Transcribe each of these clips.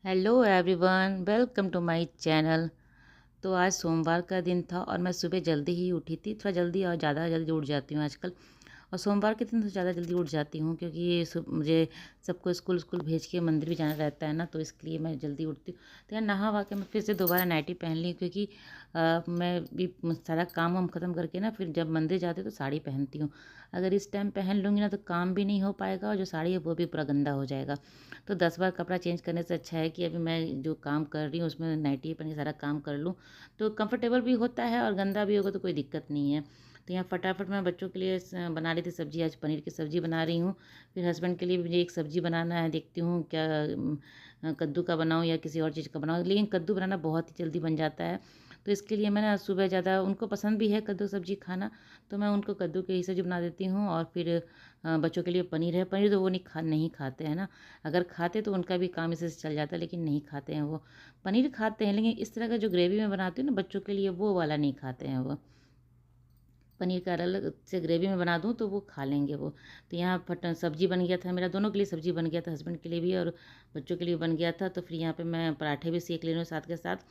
Hello everyone, welcome to my channel. तो आज सोमवार का दिन था और मैं सुबह जल्दी ही उठी थी। थोड़ा जल्दी और ज़्यादा जल्दी उठ जाती हूँ आजकल। और सोमवार के दिन तो ज़्यादा जल्दी उठ जाती हूँ क्योंकि मुझे सबको स्कूल स्कूल भेज के मंदिर भी जाना रहता है ना, तो इसके लिए मैं जल्दी उठती हूँ। तो यार नहा वहा के मैं फिर से दोबारा नाइटी पहन ली क्योंकि मैं भी सारा काम वाम ख़त्म करके ना फिर जब मंदिर जाती तो साड़ी पहनती हूँ। अगर इस टाइम पहन लूँगी ना तो काम भी नहीं हो पाएगा और जो साड़ी है वो भी पूरा गंदा हो जाएगा। तो 10 बार कपड़ा चेंज करने से अच्छा है कि अभी मैं जो काम कर रही हूँ उसमें नाइटी पहन के सारा काम कर लूँ, तो कंफर्टेबल भी होता है और गंदा भी होगा तो कोई दिक्कत नहीं है। तो यहाँ फटाफट मैं बच्चों के लिए बना रही थी सब्जी। आज पनीर की सब्ज़ी बना रही हूँ। फिर हस्बैंड के लिए भी मुझे एक सब्ज़ी बनाना है, देखती हूँ क्या कद्दू का बनाऊँ या किसी और चीज़ का बनाऊँ, लेकिन कद्दू बनाना बहुत ही जल्दी बन जाता है। तो इसके लिए मैं ना सुबह ज़्यादा उनको पसंद भी है कद्दू सब्ज़ी खाना, तो मैं उनको कद्दू की ही सब्ज़ी बना देती हूँ। और फिर बच्चों के लिए पनीर है। पनीर तो वो नहीं खाते हैं ना। अगर खाते तो उनका भी काम इसे से चल जाता, लेकिन नहीं खाते हैं वो। पनीर खाते हैं लेकिन इस तरह का जो ग्रेवी में बनाती हूँ ना बच्चों के लिए, वो वाला नहीं खाते हैं वो। पनीर का अलग से ग्रेवी में बना दूँ तो वो खा लेंगे वो। तो यहाँ सब्ज़ी बन गया था मेरा, दोनों के लिए सब्ज़ी बन गया था, हस्बैंड के लिए भी और बच्चों के लिए बन गया था। तो फिर यहाँ पे मैं पराठे भी सेक ले रही हूँ साथ के साथ।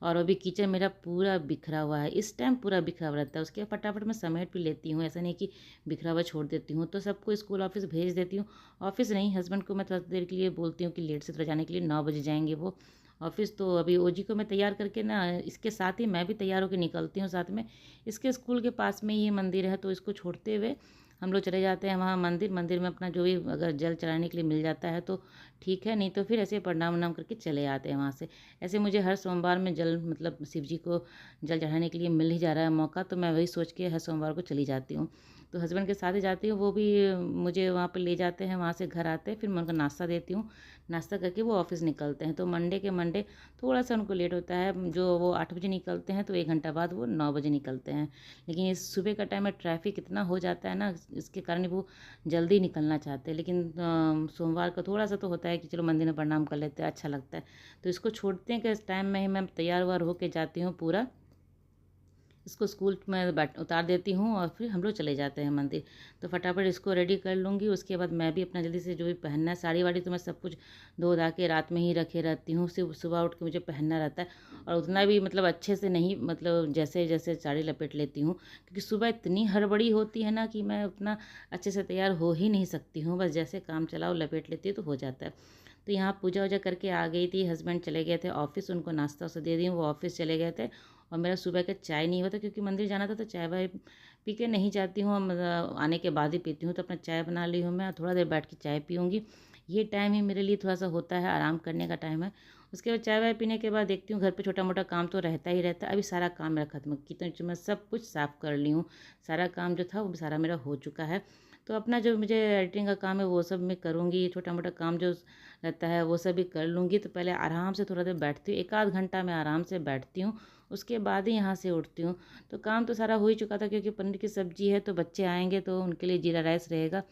और अभी किचन मेरा पूरा बिखरा हुआ है, इस टाइम पूरा बिखरा हुआ रहता है। उसके बाद फटाफट मैं समेट भी लेती हूँ, ऐसा नहीं कि बिखरा हुआ छोड़ देती हूँ। तो सबको स्कूल ऑफिस भेज देती हूँ। ऑफिस नहीं, हस्बैंड को मैं थोड़ा देर के लिए बोलती हूँ कि लेट से थोड़ा जाने के लिए, 9 बजे जाएंगे वो ऑफिस। तो अभी ओजी को मैं तैयार करके ना, इसके साथ ही मैं भी तैयार होकर निकलती हूँ साथ में। इसके स्कूल के पास में ही ये मंदिर है, तो इसको छोड़ते हुए हम लोग चले जाते हैं वहाँ मंदिर। मंदिर में अपना जो भी अगर जल चढ़ाने के लिए मिल जाता है तो ठीक है, नहीं तो फिर ऐसे प्रणाम वनाम करके चले आते हैं वहाँ से। ऐसे मुझे हर सोमवार में जल मतलब शिव जी को जल चढ़ाने के लिए मिल ही जा रहा है मौका, तो मैं वही सोच के हर सोमवार को चली जाती हूँ। तो हस्बैंड के साथ ही जाती हूँ, वो भी मुझे वहाँ पर ले जाते हैं। वहाँ से घर आते हैं, फिर मैं उनको नाश्ता देती हूँ। नाश्ता करके वो ऑफिस निकलते हैं। तो मंडे के मंडे थोड़ा सा उनको लेट होता है, जो वो 8 बजे निकलते हैं तो 1 घंटा बाद वो 9 बजे निकलते हैं। लेकिन इस सुबह का टाइम में ट्रैफिक इतना हो जाता है ना, इसके कारण वो जल्दी निकलना चाहते हैं। लेकिन सोमवार का थोड़ा सा तो होता है कि चलो मंदिर में प्रणाम कर लेते हैं, अच्छा लगता है। तो इसको छोड़ते हैं कि इस टाइम में ही मैं तैयार वार होके जाती हूँ पूरा। इसको स्कूल में बैठ उतार देती हूँ और फिर हम लोग चले जाते हैं मंदिर। तो फटाफट इसको रेडी कर लूँगी, उसके बाद मैं भी अपना जल्दी से जो भी पहनना है, साड़ी वाड़ी तो मैं सब कुछ धो धा के रात में ही रखे रहती हूँ। सिर्फ सुबह उठ के मुझे पहनना रहता है। और उतना भी मतलब अच्छे से नहीं, मतलब जैसे जैसे साड़ी लपेट लेती हूँ क्योंकि सुबह इतनी हड़बड़ी होती है ना कि मैं उतना अच्छे से तैयार हो ही नहीं सकती हूँ। बस जैसे काम चलाओ लपेट लेती हूँ तो हो जाता है। तो यहाँ पूजा वूजा करके आ गई थी। हस्बैंड चले गए थे ऑफिस, उनको नाश्ता वास्ता दे दी, वो ऑफिस चले गए थे। और मेरा सुबह का चाय नहीं होता क्योंकि मंदिर जाना था, तो चाय वाय पी के नहीं जाती हूँ, मतलब आने के बाद ही पीती हूँ। तो अपना चाय बना ली हूँ मैं, थोड़ा देर बैठ के चाय पीऊँगी। ये टाइम ही मेरे लिए थोड़ा सा होता है, आराम करने का टाइम है। उसके बाद चाय वाय पीने के बाद देखती हूँ घर पे छोटा मोटा काम तो रहता ही रहता है। अभी सारा काम मेरा खत्म, किचन में सब कुछ साफ़ कर ली हूँ। सारा काम जो था वो सारा मेरा हो चुका है। तो अपना जो मुझे एडिटिंग का काम है वो सब मैं करूँगी, छोटा मोटा काम जो रहता है वो सब भी कर लूँगी। तो पहले आराम से थोड़ा देर बैठती हूँ, 1 आध घंटा मैं आराम से बैठती हूँ। उसके बाद ही यहाँ से उठती हूँ। तो काम तो सारा हो ही चुका था क्योंकि पनीर की सब्ज़ी है, तो बच्चे आएंगे तो उनके लिए जीरा राइस रहेगा।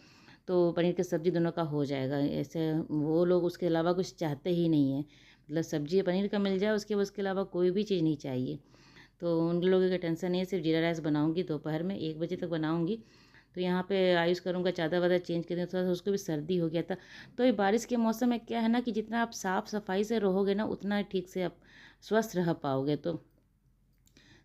तो पनीर की सब्ज़ी दोनों का हो जाएगा। ऐसे वो लोग उसके अलावा कुछ चाहते ही नहीं है, मतलब सब्ज़ी पनीर का मिल जाए उसके अलावा कोई भी चीज़ नहीं चाहिए। तो उन लोगों की टेंशन नहीं है, सिर्फ जीरा राइस बनाऊँगी, दोपहर में 1 बजे तक बनाऊँगी। तो यहाँ पे आयुष करूँगा, चादर वादर चेंज कर दें, थोड़ा सा उसको भी सर्दी हो गया था। तो ये बारिश के मौसम में क्या है ना कि जितना आप साफ़ सफाई से रहोगे ना उतना ठीक से आप स्वस्थ रह पाओगे। तो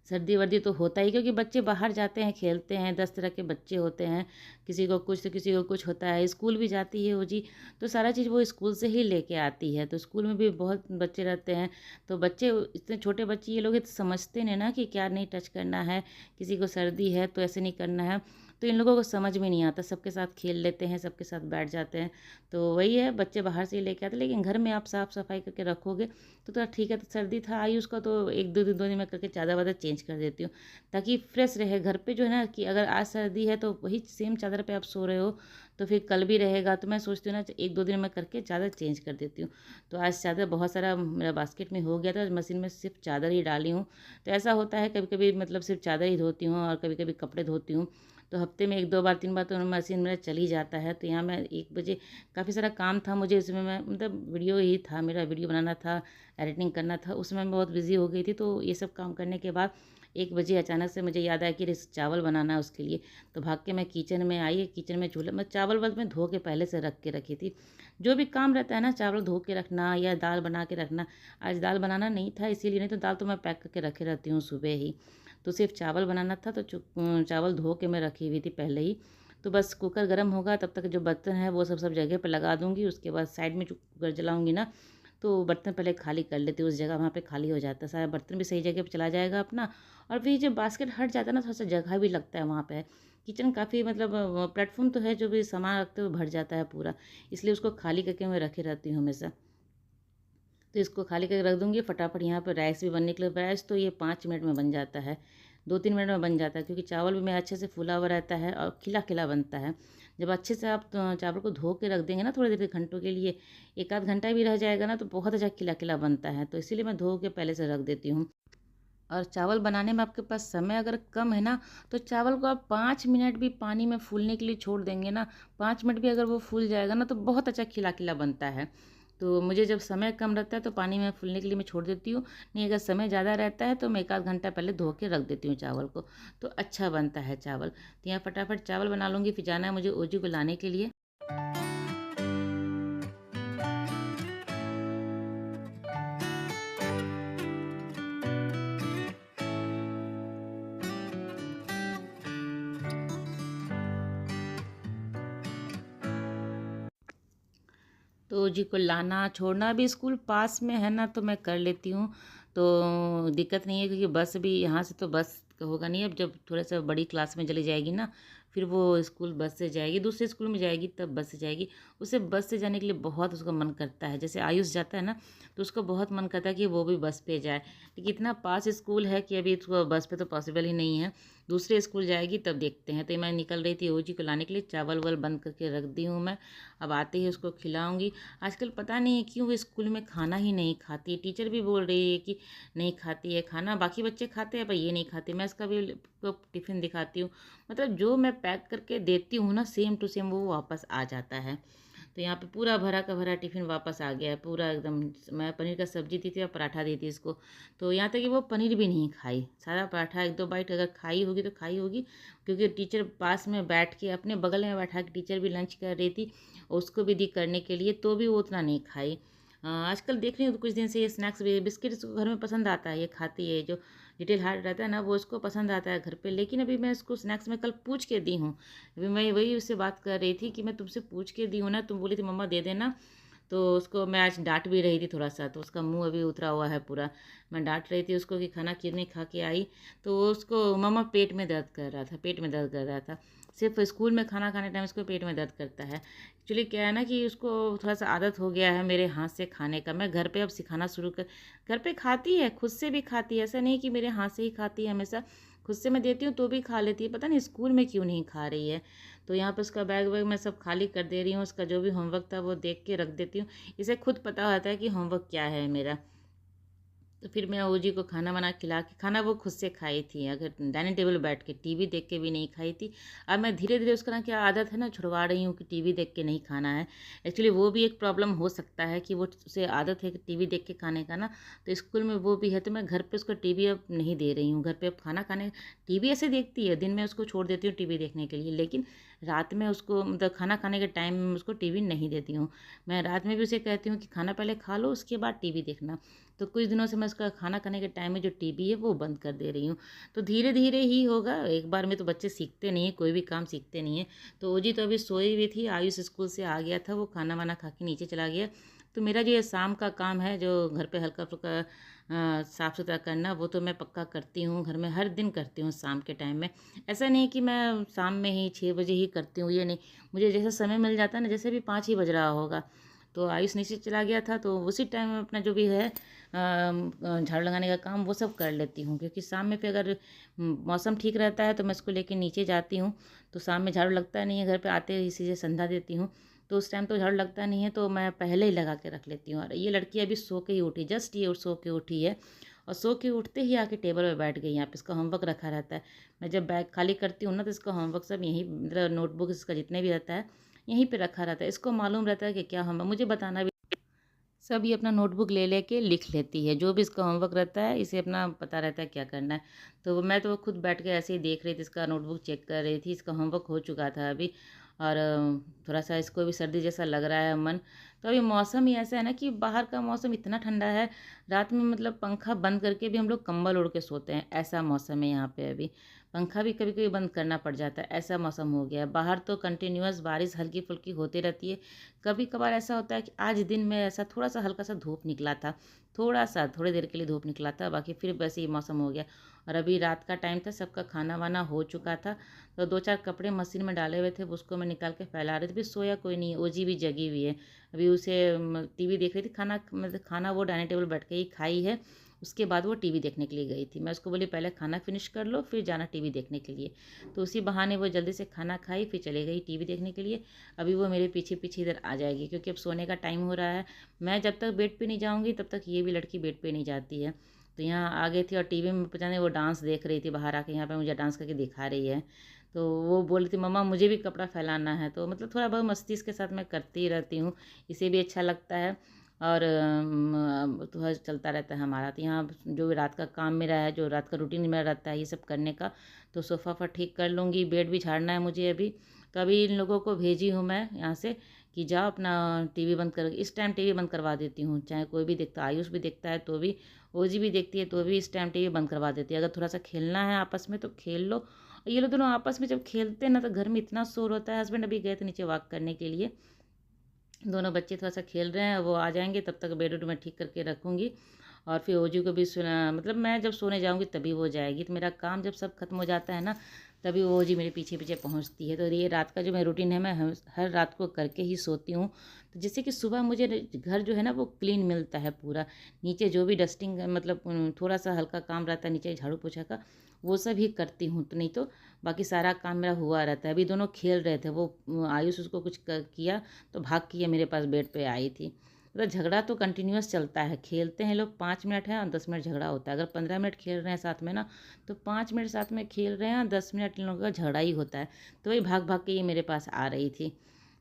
सर्दी वर्दी तो होता ही, क्योंकि बच्चे बाहर जाते हैं खेलते हैं, 10 तरह के बच्चे होते हैं। किसी को कुछ तो किसी को कुछ होता है। स्कूल भी जाती है वो जी, तो सारा चीज़ वो स्कूल से ही लेके आती है। तो स्कूल में भी बहुत बच्चे रहते हैं। तो बच्चे इतने छोटे बच्चे ये लोग तो समझते नहीं ना कि क्या नहीं टच करना है, किसी को सर्दी है तो ऐसे नहीं करना है। तो इन लोगों को समझ में नहीं आता, सबके साथ खेल लेते हैं, सबके साथ बैठ जाते हैं। तो वही है, बच्चे बाहर से ही लेके आते हैं, लेकिन घर में आप साफ़ सफाई करके रखोगे तो थोड़ा ठीक है। तो सर्दी था आयुष का, तो 1 2 दिन में करके चादर वादर चेंज कर देती हूँ ताकि फ्रेश रहे। घर पे जो है ना कि अगर आज सर्दी है तो वही सेम चादर पे आप सो रहे हो तो फिर कल भी रहेगा। तो मैं सोचती हूँ ना 1 2 दिन में करके चादर चेंज कर देती हूँ। तो आज चादर बहुत सारा मेरा बास्केट में हो गया था, मशीन में सिर्फ चादर ही डाली हूँ। तो ऐसा होता है कभी कभी, मतलब सिर्फ चादर ही धोती हूँ और कभी कभी कपड़े धोती हूँ। तो हफ्ते में 1 2 बार 3 बार तो मशीन मेरा चल ही जाता है। तो यहाँ मैं 1 बजे, काफ़ी सारा काम था मुझे, इसमें मैं मतलब वीडियो ही था मेरा, वीडियो बनाना था, एडिटिंग करना था, उसमें मैं बहुत बिज़ी हो गई थी। तो ये सब काम करने के बाद 1 बजे अचानक से मुझे याद आया कि अरे चावल बनाना है उसके लिए। तो भाग के मैं किचन में आई, किचन में चूल्हा मैं चावल बस मैं धो के पहले से रख के रखी थी। जो भी काम रहता है ना, चावल धो के रखना या दाल बना के रखना, आज दाल बनाना नहीं था इसीलिए, नहीं तो दाल तो मैं पैक करके रखे रहती हूँ सुबह ही। तो सिर्फ चावल बनाना था, तो चावल धो के मैं रखी हुई थी पहले ही। तो बस कुकर गर्म होगा तब तक जो बर्तन है वो सब जगह पे लगा दूँगी। उसके बाद साइड में जो कुकर जलाऊँगी ना, तो बर्तन पहले खाली कर लेती हूँ उस जगह, वहाँ पे खाली हो जाता है, सारा बर्तन भी सही जगह पे चला जाएगा अपना। और फिर जब बास्केट हट जाता है ना, थोड़ा सा जगह भी लगता है वहाँ पे। किचन काफ़ी मतलब प्लेटफॉर्म तो है, जो भी सामान रखते हुए भर जाता है पूरा, इसलिए उसको खाली करके मैं रखे रहती हूँ हमेशा। तो इसको खाली करके रख दूँगी, फटाफट यहाँ पर राइस भी बनने के लिए, राइस तो ये 5 मिनट में बन जाता है, 2-3 मिनट में बन जाता है, क्योंकि चावल भी मेरा अच्छे से फूला हुआ रहता है और खिला-खिला बनता है। जब अच्छे से आप चावल को धो के रख देंगे ना थोड़ी देर घंटों के लिए, 1 आध घंटा भी रह जाएगा ना, तो बहुत अच्छा खिला-खिला बनता है। तो इसीलिए मैं धो के पहले से रख देती हूँ। और चावल बनाने में आपके पास समय अगर कम है ना, तो चावल को आप 5 मिनट भी पानी में फूलने के लिए छोड़ देंगे ना, 5 मिनट भी अगर वो फूल जाएगा ना, तो बहुत अच्छा खिला-खिला बनता है। तो मुझे जब समय कम रहता है तो पानी में फूलने के लिए मैं छोड़ देती हूँ, नहीं अगर समय ज़्यादा रहता है तो मैं 1 आध घंटा पहले धो के रख देती हूँ चावल को, तो अच्छा बनता है चावल। तो यहाँ फटाफट चावल बना लूँगी, फिर जाना है मुझे ओजी को लाने के लिए। तो जी को लाना छोड़ना भी स्कूल पास में है ना, तो मैं कर लेती हूँ। तो दिक्कत नहीं है, क्योंकि बस भी यहाँ से तो बस होगा नहीं, अब जब थोड़ा सा बड़ी क्लास में चली जाएगी ना, फिर वो स्कूल बस से जाएगी, दूसरे स्कूल में जाएगी तब बस से जाएगी। उसे बस से जाने के लिए बहुत उसका मन करता है, जैसे आयुष जाता है ना, तो उसको बहुत मन करता है कि वो भी बस पे जाए, लेकिन इतना पास स्कूल है कि अभी उसको बस पे तो पॉसिबल ही नहीं है। दूसरे स्कूल जाएगी तब देखते हैं। तो मैं निकल रही थी ओजी को लाने के लिए, चावल वावल बंद करके रख दी हूँ मैं, अब आते ही उसको खिलाऊंगी। आजकल पता नहीं क्यों वो स्कूल में खाना ही नहीं खाती, टीचर भी बोल रही है कि नहीं खाती है खाना, बाकी बच्चे खाते हैं पर ये नहीं खाती। मैं इसका भी टिफ़िन दिखाती हूँ, मतलब जो मैं पैक करके देती हूँ ना, सेम टू सेम वो वापस आ जाता है। तो यहाँ पे पूरा भरा का भरा टिफ़िन वापस आ गया है पूरा एकदम। मैं पनीर का सब्जी दी थी और पराठा दी थी इसको, तो यहाँ तक कि वो पनीर भी नहीं खाई, सारा पराठा 1-2 बाइट अगर खाई होगी तो खाई होगी, क्योंकि टीचर पास में बैठ के अपने बगल में बैठा के टीचर भी लंच कर रही थी, उसको भी दी करने के लिए, तो भी वो उतना नहीं खाई। आजकल देख रही हूँ तो कुछ दिन से ये स्नैक्स भी, बिस्किट इसको घर में पसंद आता है, ये खाती है, जो लिटिल हार्ट रहता है ना वो इसको पसंद आता है घर पे। लेकिन अभी मैं इसको स्नैक्स में कल पूछ के दी हूँ, अभी मैं वही उससे बात कर रही थी कि मैं तुमसे पूछ के दी हूँ ना, तुम बोली थी मम्मा दे देना, तो उसको मैं आज डांट भी रही थी थोड़ा सा, तो उसका मुंह अभी उतरा हुआ है पूरा। मैं डांट रही थी उसको कि खाना क्यों नहीं खा के आई, तो उसको मम्मा पेट में दर्द कर रहा था, पेट में दर्द कर रहा था। सिर्फ स्कूल में खाना खाने टाइम उसको पेट में दर्द करता है। एक्चुअली क्या है ना कि उसको थोड़ा सा आदत हो गया है मेरे हाथ से खाने का। मैं घर पे अब सिखाना शुरू कर, घर पे खाती है, खुद से भी खाती है, ऐसा नहीं कि मेरे हाथ से ही खाती है हमेशा, खुद से मैं देती हूँ तो भी खा लेती है, पता नहीं स्कूल में क्यों नहीं खा रही है। तो यहाँ पे उसका बैग वैग मैं सब खाली कर दे रही हूँ, उसका जो भी होमवर्क था वो देख के रख देती हूँ। इसे खुद पता होता है कि होमवर्क क्या है मेरा। तो फिर मैं ओजी को खाना बना खिला के, खाना वो खुद से खाई थी, अगर डाइनिंग टेबल बैठ के टीवी देख के भी नहीं खाई थी। अब मैं धीरे धीरे उसका ना क्या आदत है ना छुड़वा रही हूँ कि टीवी देख के नहीं खाना है। एक्चुअली वो भी एक प्रॉब्लम हो सकता है कि वो उसे आदत है कि टीवी देख के खाने का ना, तो स्कूल में वो भी है। तो मैं घर पे उसको टीवी अब नहीं दे रही हूँ, घर पे अब खाना खाने, टीवी ऐसे देखती है, दिन में उसको छोड़ देती हूँ टीवी देखने के लिए, लेकिन रात में उसको मतलब खाना खाने के टाइम में उसको टीवी नहीं देती हूँ। मैं रात में भी उसे कहती हूँ कि खाना पहले खा लो उसके बाद टीवी देखना। तो कुछ दिनों से मैं उसका खाना खाने के टाइम में जो टीवी है वो बंद कर दे रही हूँ। तो धीरे धीरे ही होगा, एक बार में तो बच्चे सीखते नहीं हैं, कोई भी काम सीखते नहीं हैं। तो ओजी तो अभी सोई हुई थी, आयुष स्कूल से आ गया था, वो खाना वाना खा के नीचे चला गया। तो मेरा जो ये शाम का काम है, जो घर पे हल्का फुल्का साफ़ सुथरा करना, वो तो मैं पक्का करती हूँ, घर में हर दिन करती हूँ शाम के टाइम में। ऐसा नहीं कि मैं शाम में ही 6 बजे ही करती हूँ, ये नहीं, मुझे जैसा समय मिल जाता है ना, जैसे भी 5 ही बज रहा होगा, तो आयुष नीचे चला गया था, तो उसी टाइम में अपना जो भी है झाड़ू लगाने का काम वो सब कर लेती हूँ। क्योंकि शाम में फिर अगर मौसम ठीक रहता है तो मैं इसको लेके नीचे जाती हूँ, तो शाम में झाड़ू लगता नहीं है, घर पे आते ही सीधे संध्या देती हूँ, तो उस टाइम तो झाड़ू लगता नहीं है, तो मैं पहले ही लगा के रख लेती हूँ। और ये लड़की अभी सो के ही उठी, जस्ट ये सो के उठी है, और सो के उठते ही आके टेबल पे बैठ गई। यहाँ पे इसका होमवर्क रखा रहता है, मैं जब बैग खाली करती हूँ ना, तो इसका होमवर्क सब यहीं, मतलब नोटबुक इसका जितने भी रहता है यहीं पे रखा रहता है। इसको मालूम रहता है कि क्या होमवर्क, मुझे बताना भी सब ये अपना नोटबुक ले लेके लिख लेती है, जो भी इसका होमवर्क रहता है इसे अपना पता रहता है क्या करना है। मैं तो खुद बैठ के ऐसे ही देख रही थी, इसका नोटबुक चेक कर रही थी, इसका होमवर्क हो चुका था अभी। और थोड़ा-सा इसको भी सर्दी जैसा लग रहा है मन। तो अभी मौसम ही ऐसा है ना कि बाहर का मौसम इतना ठंडा है, रात में मतलब पंखा बंद करके भी हम लोग कंबल ओढ़ के सोते हैं, ऐसा मौसम है यहाँ पे अभी। पंखा भी कभी-कभी बंद करना पड़ जाता है, ऐसा मौसम हो गया है। बाहर तो कंटिन्यूअस बारिश हल्की-फुल्की होती रहती है। कभी-कभार ऐसा होता है कि आज दिन में ऐसा थोड़ा-सा हल्का-सा धूप निकला था, थोड़ा-सा, थोड़ी देर के लिए धूप निकला था, बाकी फिर वैसे ही मौसम हो गया। और अभी रात का टाइम था, सबका खाना-वाना हो चुका था, तो 2-4 कपड़े मशीन में डाले हुए थे, उसको मैं निकाल के फैला रही थी। अभी सोया कोई नहीं है, ओजी भी जगी हुई है। अभी उसे टीवी देख रही थी, खाना मतलब खाना वो डाइनिंग टेबल बैठ के ही खाई है, उसके बाद वो टीवी देखने के लिए गई थी। मैं उसको बोली पहले खाना फिनिश कर लो, फिर जाना टीवी देखने के लिए। तो उसी बहाने वो जल्दी से खाना खाई, फिर चली गई टीवी देखने के लिए। अभी वो मेरे पीछे-पीछे इधर आ जाएगी क्योंकि अब सोने का टाइम हो रहा है। मैं जब तक बेड पे नहीं जाऊँगी तब तक ये भी लड़की बेड पे नहीं जाती है। तो यहाँ आ गई थी और टीवी में पता नहीं वो डांस देख रही थी, बाहर आके यहाँ पे मुझे डांस करके दिखा रही है। तो वो बोल रही थी मम्मा मुझे भी कपड़ा फैलाना है, तो मतलब थोड़ा बहुत मस्ती इसके साथ मैं करती ही रहती हूँ, इसे भी अच्छा लगता है। और थोड़ा चलता रहता है हमारा। तो यहाँ जो रात का काम मेरा है, जो रात का रूटीन मेरा रहता है ये सब करने का, तो सोफ़ा-वोफ़ा ठीक कर लूँगी, बेड भी झाड़ना है मुझे अभी। तो अभी इन लोगों को भेजी हूँ मैं यहाँ से कि जाओ अपना टीवी बंद कर, इस टाइम टीवी बंद करवा देती हूँ, चाहे कोई भी देखता, आयुष भी देखता है तो भी, ओजी भी देखती है तो भी इस टाइम टीवी बंद करवा देती है। अगर थोड़ा सा खेलना है आपस में तो खेल लो। और ये लोग दोनों आपस में जब खेलते हैं ना तो घर में इतना शोर होता है। हस्बैंड अभी गए थे नीचे वॉक करने के लिए, दोनों बच्चे थोड़ा सा खेल रहे हैं, वो आ जाएंगे तब तक बेड वुड में ठीक करके रखूँगी। और फिर ओजू को भी सुना, मतलब मैं जब सोने जाऊँगी तभी वो जाएगी, तो मेरा काम जब सब खत्म हो जाता है ना तभी वो ओजी मेरे पीछे पीछे पहुँचती है। तो ये रात का जो मेरा रूटीन है मैं हर रात को करके ही सोती हूँ, तो जिससे कि सुबह मुझे घर जो है ना वो क्लीन मिलता है पूरा। नीचे जो भी डस्टिंग मतलब थोड़ा सा हल्का काम रहता है नीचे झाड़ू पोछा का, वो सब ही करती हूँ। तो नहीं तो बाकी सारा काम मेरा हुआ रहता है। अभी दोनों खेल रहे थे, वो आयुष उसको कुछ किया तो भाग के ये मेरे पास बेड पे आई थी। मतलब झगड़ा तो कंटिन्यूअस चलता है, खेलते हैं लोग 5 मिनट है और 10 मिनट झगड़ा होता है। अगर 15 मिनट खेल रहे हैं साथ में ना, तो 5 मिनट साथ में खेल रहे हैं और 10 मिनट इन लोगों का झगड़ा ही होता है। तो वही भाग-भाग के ये मेरे पास आ रही थी।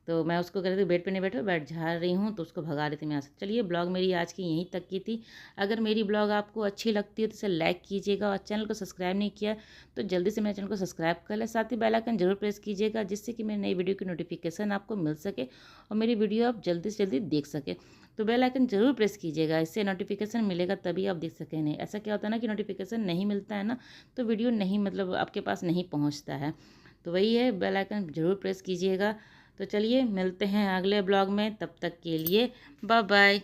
तो मैं उसको कह रही थी बेड पे नहीं बैठो, बेड झाड़ रही हूँ, तो उसको भगा रही थी मैं यहाँ से। चलिए ब्लॉग मेरी आज की यहीं तक की थी। अगर मेरी ब्लॉग आपको अच्छी लगती है तो इसे लाइक कीजिएगा, और चैनल को सब्सक्राइब नहीं किया तो जल्दी से मेरे चैनल को सब्सक्राइब कर लें। साथ ही बेल आइकन जरूर प्रेस कीजिएगा, जिससे कि मेरी नई वीडियो की नोटिफिकेशन आपको मिल सके और मेरी वीडियो आप जल्दी से जल्दी देख सके। तो बेल आइकन ज़रूर प्रेस कीजिएगा, इससे नोटिफिकेशन मिलेगा तभी आप देख सकें। नहीं ऐसा क्या होता है ना कि नोटिफिकेशन नहीं मिलता है ना, तो वीडियो नहीं मतलब आपके पास नहीं पहुंचता है। तो वही है, बेल आइकन ज़रूर प्रेस कीजिएगा। तो चलिए मिलते हैं अगले ब्लॉग में, तब तक के लिए बाय बाय।